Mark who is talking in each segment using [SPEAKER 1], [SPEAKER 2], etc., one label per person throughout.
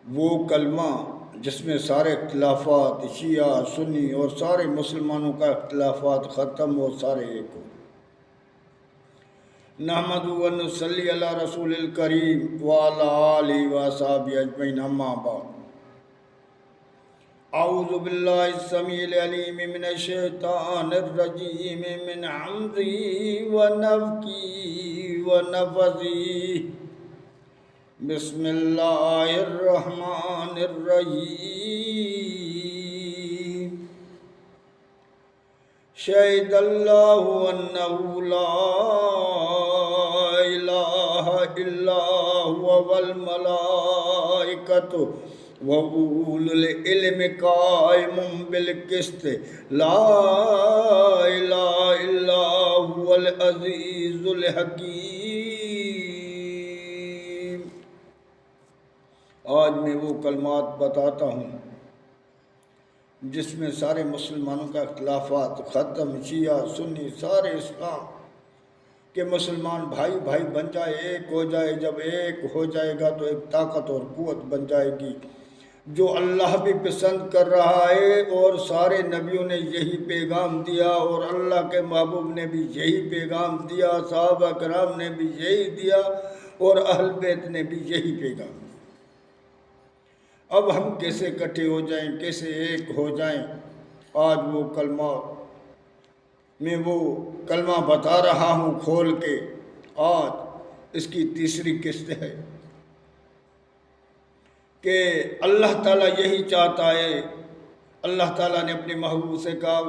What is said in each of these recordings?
[SPEAKER 1] وہ کلمہ جس میں سارے اختلافات شیعہ سنی اور سارے مسلمانوں کا اختلافات ختم اور سارے ایک ہو۔ نحمد و نصلی علی رسول الکریم وعلی آلہ وصحبہ اجمعین، اما بعد۔ اعوذ باللہ السمیع العلیم من الشیطان الرجیم من حمزہ ونفخہ ونفثہ، بسم اللہ الرحمن الرحیم۔ شہد اللہ انہ لا الہ الا هو والملائکۃ وَأُولُو الْعِلْمِ قَائِمٌ بِالْقِسْطِ لَا إِلَٰهَ إِلَّا هُوَ الْعَزِيزُ الْحَكِيمُ۔ آج میں وہ کلمات بتاتا ہوں جس میں سارے مسلمانوں کا اختلافات ختم، شیعہ سنی سارے اسلام کہ مسلمان بھائی بھائی بن جائے، ایک ہو جائے۔ جب ایک ہو جائے گا تو ایک طاقت اور قوت بن جائے گی، جو اللہ بھی پسند کر رہا ہے، اور سارے نبیوں نے یہی پیغام دیا، اور اللہ کے محبوب نے بھی یہی پیغام دیا، صحابہ کرام نے بھی یہی دیا، اور اہل بیت نے بھی یہی پیغام دیا۔ اب ہم کیسے اکٹھے ہو جائیں، کیسے ایک ہو جائیں؟ آج وہ کلمہ میں وہ کلمہ بتا رہا ہوں کھول کے۔ آج اس کی تیسری قسط ہے کہ اللہ تعالیٰ یہی چاہتا ہے۔ اللہ تعالیٰ نے اپنے محبوب سے کہا،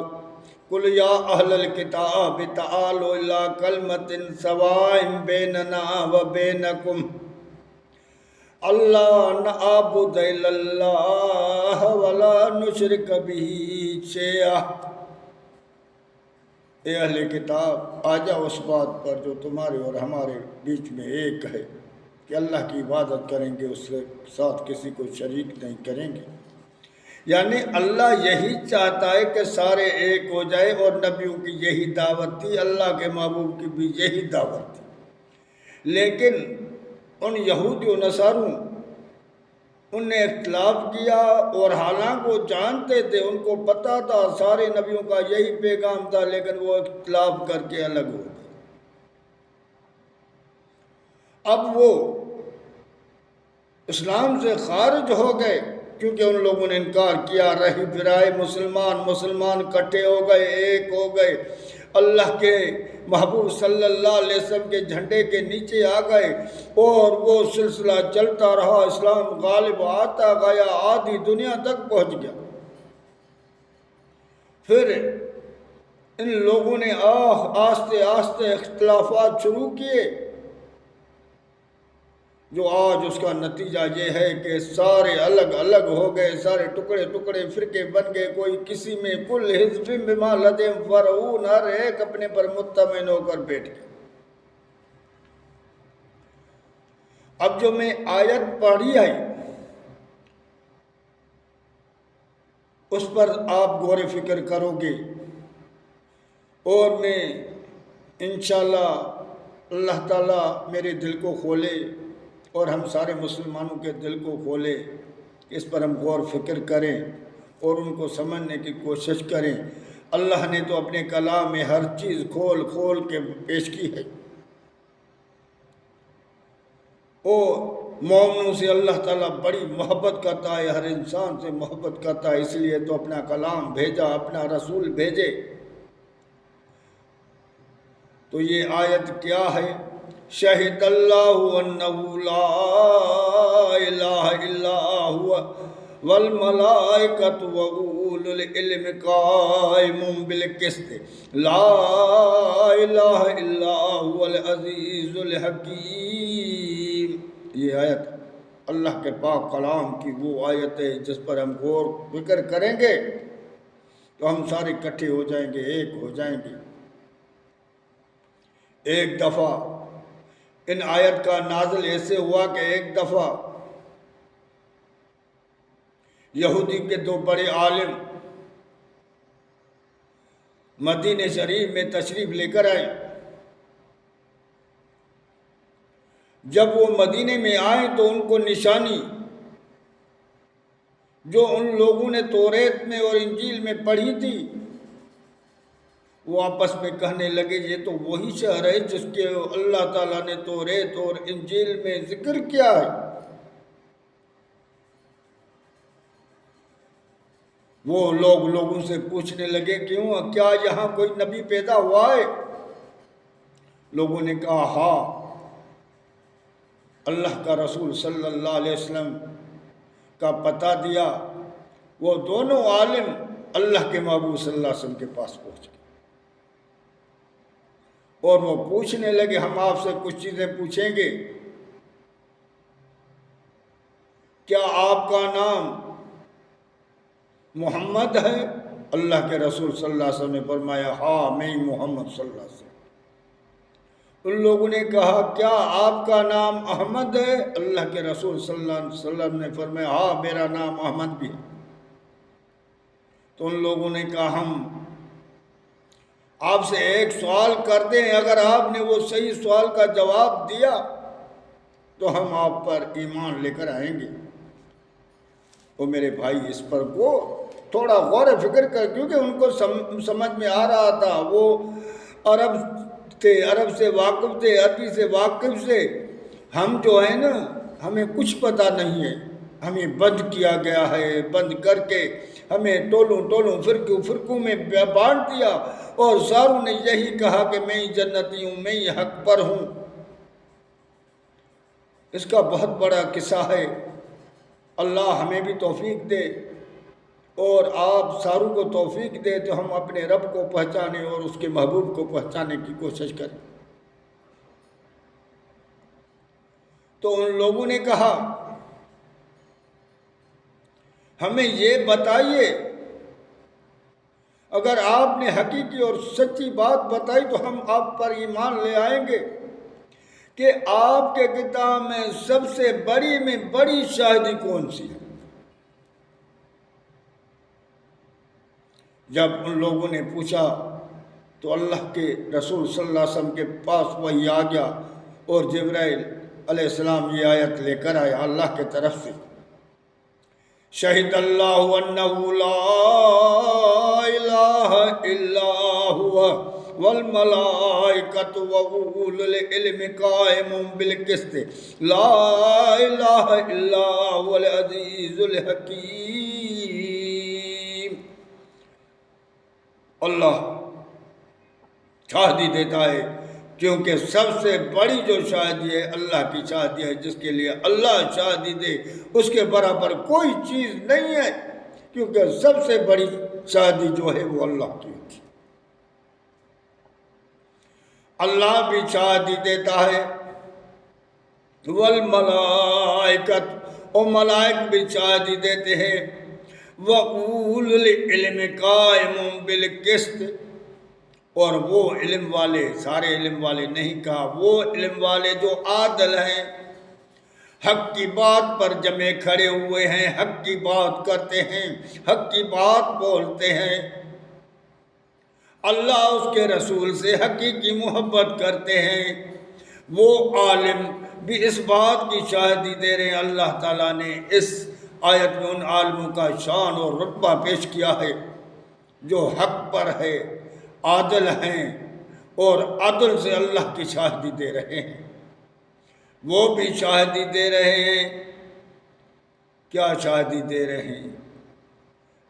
[SPEAKER 1] قُلْ يَا أَهْلَ الْكِتَابِ تَعَالَوْا إِلَىٰ كَلِمَةٍ سَوَاءٍ بَيْنَنَا وَبَيْنَكُمْ أَلَّا نَعْبُدَ إِلَّا اللَّهَ وَلَا نُشْرِكَ بِهِ شَيْئًا۔ اے اہل کتاب، آ جاؤ اس بات پر جو تمہارے اور ہمارے بیچ میں ایک ہے، کہ اللہ کی عبادت کریں گے، اس کے ساتھ کسی کو شریک نہیں کریں گے۔ یعنی اللہ یہی چاہتا ہے کہ سارے ایک ہو جائے، اور نبیوں کی یہی دعوت تھی، اللہ کے محبوب کی بھی یہی دعوت تھی۔ لیکن ان یہودی و نصاروں ان نے اختلاف کیا، اور حالانکہ وہ جانتے تھے، ان کو پتہ تھا سارے نبیوں کا یہی پیغام تھا، لیکن وہ اختلاف کر کے الگ ہو گئے۔ اب وہ اسلام سے خارج ہو گئے، کیونکہ ان لوگوں نے انکار کیا۔ رہی پھرائے مسلمان اکٹھے ہو گئے، ایک ہو گئے، اللہ کے محبوب صلی اللہ علیہ وسلم کے جھنڈے کے نیچے آ گئے، اور وہ سلسلہ چلتا رہا، اسلام غالب آتا گیا، آدھی دنیا تک پہنچ گیا۔ پھر ان لوگوں نے آہستہ آہستہ اختلافات شروع کیے، جو آج اس کا نتیجہ یہ ہے کہ سارے الگ الگ ہو گئے، سارے ٹکڑے ٹکڑے فرقے بن گئے، کوئی کسی میں، کل حزب بما لدیہم فرحون، ہر ایک اپنے پر مطمئن ہو کر بیٹھ گیا۔ اب جو میں آیت پڑھی ہے اس پر آپ غور و فکر کرو گے، اور میں انشاءاللہ اللہ تعالیٰ میرے دل کو کھولے، اور ہم سارے مسلمانوں کے دل کو کھولے، اس پر ہم غور فکر کریں اور ان کو سمجھنے کی کوشش کریں۔ اللہ نے تو اپنے کلام میں ہر چیز کھول کھول کے پیش کی ہے، اور مومنوں سے اللہ تعالیٰ بڑی محبت کرتا ہے، ہر انسان سے محبت کرتا ہے، اس لیے تو اپنا کلام بھیجا، اپنا رسول بھیجے۔ تو یہ آیت کیا ہے؟ شہد اللہ انہ لا الہ الا هو والملائکۃ وَأُولُو الْعِلْمِ قَائِمٌ بِالْقِسْطِ لا الہ الا هو العزیز الحکیم۔ یہ آیت اللہ کے پاک کلام کی وہ آیت ہے جس پر ہم غور فکر کریں گے تو ہم سارے اکٹھے ہو جائیں گے، ایک ہو جائیں گے۔ ایک دفعہ ان آیت کا نازل ایسے ہوا کہ ایک دفعہ یہودی کے دو بڑے عالم مدینہ شریف میں تشریف لے کر آئے۔ جب وہ مدینے میں آئے تو ان کو نشانی جو ان لوگوں نے توریت میں اور انجیل میں پڑھی تھی، وہ آپس میں کہنے لگے یہ تو وہی شہر ہے جس کے اللہ تعالیٰ نے توریت اور انجیل میں ذکر کیا ہے۔ وہ لوگ لوگوں سے پوچھنے لگے کیوں، کیا یہاں کوئی نبی پیدا ہوا ہے؟ لوگوں نے کہا ہاں، اللہ کا رسول صلی اللہ علیہ وسلم کا پتہ دیا۔ وہ دونوں عالم اللہ کے محبوب صلی اللہ علیہ وسلم کے پاس پہنچ گئے اور وہ پوچھنے لگے ہم آپ سے کچھ چیزیں پوچھیں گے، کیا آپ کا نام محمد ہے؟ اللہ کے رسول صلی اللہ علیہ وسلم نے فرمایا ہاں میں ہی محمد صلی اللہ علیہ وسلم۔ ان لوگوں نے کہا کیا آپ کا نام احمد ہے؟ اللہ کے رسول صلی اللہ علیہ وسلم نے فرمایا ہاں میرا نام احمد بھی ہے۔ تو ان لوگوں نے کہا ہم آپ سے ایک سوال کرتے ہیں، اگر آپ نے وہ صحیح سوال کا جواب دیا تو ہم آپ پر ایمان لے کر آئیں گے۔ وہ میرے بھائی اس پر کو تھوڑا غور و فکر کر، کیونکہ ان کو سمجھ میں آ رہا تھا، وہ عرب تھے، عرب سے واقف تھے، عربی سے واقف سے۔ ہم جو ہے نا ہمیں کچھ پتہ نہیں ہے، ہمیں بند کیا گیا ہے، بند کر کے ہمیں ٹولوں فرقوں میں بانٹ دیا، اور ساروں نے یہی کہا کہ میں ہی جنتی ہوں، میں ہی حق پر ہوں۔ اس کا بہت بڑا قصہ ہے۔ اللہ ہمیں بھی توفیق دے اور آپ ساروں کو توفیق دے تو ہم اپنے رب کو پہچانے اور اس کے محبوب کو پہچانے کی کوشش کریں۔ تو ان لوگوں نے کہا ہمیں یہ بتائیے، اگر آپ نے حقیقی اور سچی بات بتائی تو ہم آپ پر ایمان لے آئیں گے کہ آپ کے کتاب میں سب سے بڑی میں بڑی شاہدی کون سی ہے؟ جب ان لوگوں نے پوچھا تو اللہ کے رسول صلی اللہ علیہ وسلم کے پاس وحی آ گیا اور جبرائیل علیہ السلام یہ آیت لے کر آیا اللہ کے طرف سے، شہد اللہ انہ لا الہ الا ہوا والملائکۃ واولو العلم قائما بالقسط لا الہ الا هو العزیز الحکیم۔ اللہ شاہدی دیتا ہے، کیونکہ سب سے بڑی جو شاہدی ہے اللہ کی شاہدی ہے، جس کے لیے اللہ شاہدی دے اس کے برابر کوئی چیز نہیں ہے، کیونکہ سب سے بڑی شاہدی جو ہے وہ اللہ کی ہے۔ اللہ بھی شاہدی دیتا ہے، والملائکۃ، اور ملائک بھی شاہدی دیتے ہیں، وَأُولُو الْعِلْمِ قَائِمٌ بِالْقِسْطِ، اور وہ علم والے، سارے علم والے نہیں کہا، وہ علم والے جو عادل ہیں، حق کی بات پر جمے کھڑے ہوئے ہیں، حق کی بات کرتے ہیں، حق کی بات بولتے ہیں، اللہ اس کے رسول سے حقیقی محبت کرتے ہیں۔ وہ عالم بھی اس بات کی شاہدی دے رہے ہیں۔ اللہ تعالیٰ نے اس آیت میں ان عالموں کا شان اور رتبہ پیش کیا ہے جو حق پر ہے، عادل ہیں اور عدل سے اللہ کی شاہدی دے رہے ہیں۔ وہ بھی شاہدی دے رہے ہیں، کیا شاہدی دے رہے ہیں؟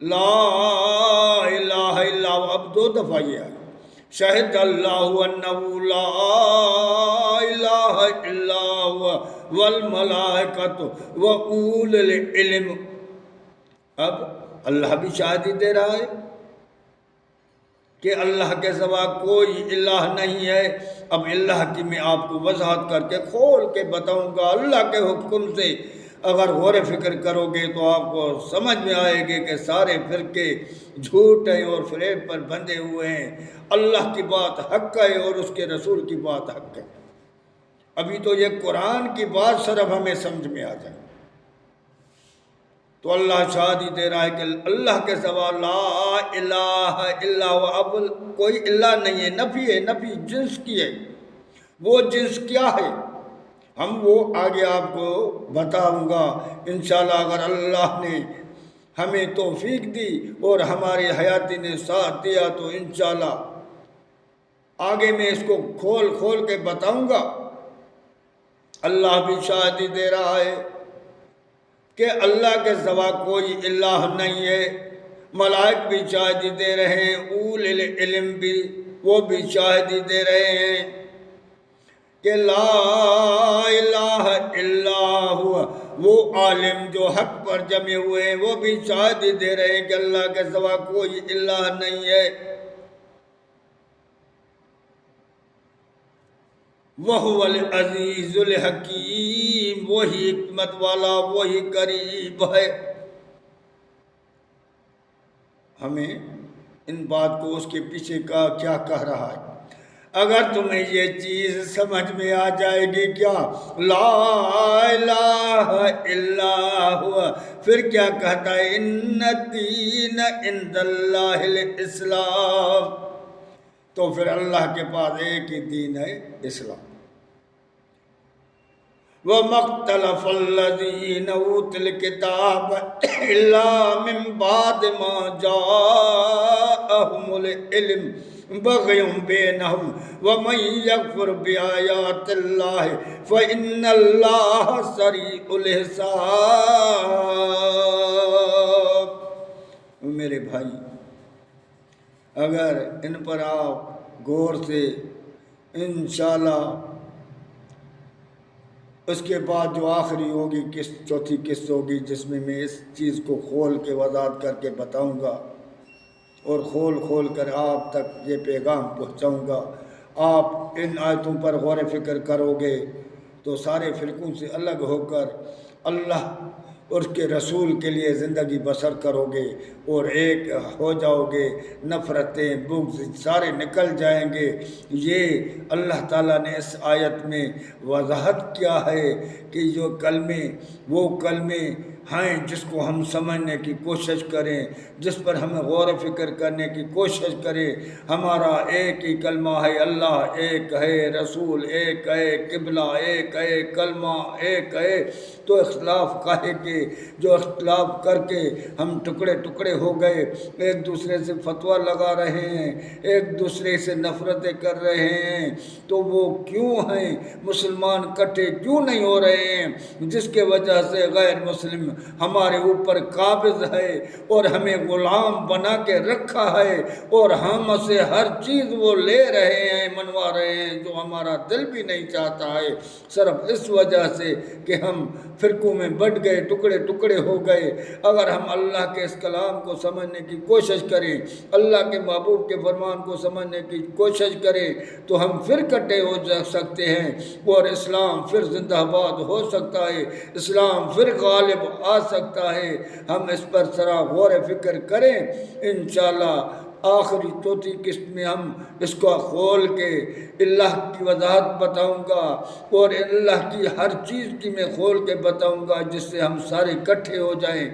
[SPEAKER 1] لا الہ الا ہوا، اب 2 دفعہ یہ آئی، شہد اللہ انہ لا الہ الا ہوا والملائکۃ واولو العلم۔ اب اللہ بھی شاہدی دے رہا ہے کہ اللہ کے سوا کوئی الہ نہیں ہے۔ اب اللہ کی میں آپ کو وضاحت کر کے کھول کے بتاؤں گا۔ اللہ کے حکم سے اگر غور و فکر کرو گے تو آپ کو سمجھ میں آئے گے کہ سارے فرقے جھوٹ ہیں اور فریب پر بندھے ہوئے ہیں۔ اللہ کی بات حق ہے اور اس کے رسول کی بات حق ہے۔ ابھی تو یہ قرآن کی بات صرف ہمیں سمجھ میں آ جائے تو اللہ شاہدی دے رہا ہے کہ اللہ کے سوا لا الہ الا ہوا، اب کوئی الہ نہیں ہے، نفی ہے، نفی جنس کی ہے۔ وہ جنس کیا ہے ہم وہ آگے آپ کو بتاؤں گا انشاءاللہ، اگر اللہ نے ہمیں توفیق دی اور ہماری حیاتی نے ساتھ دیا تو انشاءاللہ آگے میں اس کو کھول کھول کے بتاؤں گا۔ اللہ بھی شاہدی دے رہا ہے کہ اللہ کے سوا کوئی الہ نہیں ہے، ملائک بھی شاہدی دے رہے ہیں، اولو العلم بھی وہ بھی شاہدی دے رہے ہیں کہ لا الہ الا ہوا، وہ عالم جو حق پر جمے ہوئے ہیں وہ بھی شاہدی دے رہے ہیں کہ اللہ کے سوا کوئی الہ نہیں ہے۔ وَهُوَ الْعَزِيزُ الْحَكِيمُ، وہی حکمت والا، وہی قریب ہے۔ ہمیں ان بات کو اس کے پیچھے کا کیا کہہ رہا ہے؟ اگر تمہیں یہ چیز سمجھ میں آ جائے گی کیا لا الہ الا ہوا، پھر کیا کہتا ہے ان الدین عند اللہ الاسلام، تو پھر اللہ کے پاس ایک ہی دین ہے، اسلام۔ وَمَا اخْتَلَفَ الَّذِينَ أُوتُوا الْكِتَابَ إِلَّا مِن بَعْدِ مَا جَاءَهُمُ الْعِلْمُ بَغْيًا بَيْنَهُمْ وَمَن يَكْفُرْ بِآيَاتِ اللَّهِ فَإِنَّ اللَّهَ سَرِيعُ الْحِسَابِ۔ میرے بھائی، اگر ان پر آپ غور سے انشاءاللہ اس کے بعد جو آخری ہوگی قسط، چوتھی قسط ہوگی جس میں اس چیز کو کھول کے وضاحت کر کے بتاؤں گا اور کھول کھول کر آپ تک یہ پیغام پہنچاؤں گا۔ آپ ان آیتوں پر غور و فکر کرو گے تو سارے فرقوں سے الگ ہو کر اللہ اور اس کے رسول کے لیے زندگی بسر کرو گے اور ایک ہو جاؤ گے، نفرتیں بغض سارے نکل جائیں گے۔ یہ اللہ تعالیٰ نے اس آیت میں وضاحت کیا ہے کہ جو کلمے وہ کلمے ہیں جس کو ہم سمجھنے کی کوشش کریں، جس پر ہمیں غور و فکر کرنے کی کوشش کریں۔ ہمارا ایک ہی کلمہ ہے، اللہ ایک ہے، رسول ایک ہے، قبلہ ایک ہے، کلمہ ایک ہے، تو اختلاف کہے کہ جو اختلاف کر کے ہم ٹکڑے ٹکڑے ہو گئے، ایک دوسرے سے فتویٰ لگا رہے ہیں، ایک دوسرے سے نفرتیں کر رہے ہیں، تو وہ کیوں ہیں؟ مسلمان کٹھے کیوں نہیں ہو رہے ہیں؟ جس کے وجہ سے غیر مسلم ہمارے اوپر قابض ہے اور ہمیں غلام بنا کے رکھا ہے اور ہم سے ہر چیز وہ لے رہے ہیں، منوا رہے ہیں جو ہمارا دل بھی نہیں چاہتا ہے، صرف اس وجہ سے کہ ہم فرقوں میں بٹ گئے، ٹکڑے ٹکڑے ہو گئے۔ اگر ہم اللہ کے اس کلام کو سمجھنے کی کوشش کریں، اللہ کے محبوب کے فرمان کو سمجھنے کی کوشش کریں تو ہم پھر کٹے ہو جا سکتے ہیں اور اسلام پھر زندہ باد ہو سکتا ہے، اسلام پھر غالب آ سکتا ہے۔ ہم اس پر ذرا غور و فکر کریں، انشاءاللہ آخری چوتھی قسط میں ہم اس کو کھول کے اللہ کی وضاحت بتاؤں گا اور اللہ کی ہر چیز کی میں کھول کے بتاؤں گا جس سے ہم سارے اکٹھے ہو جائیں۔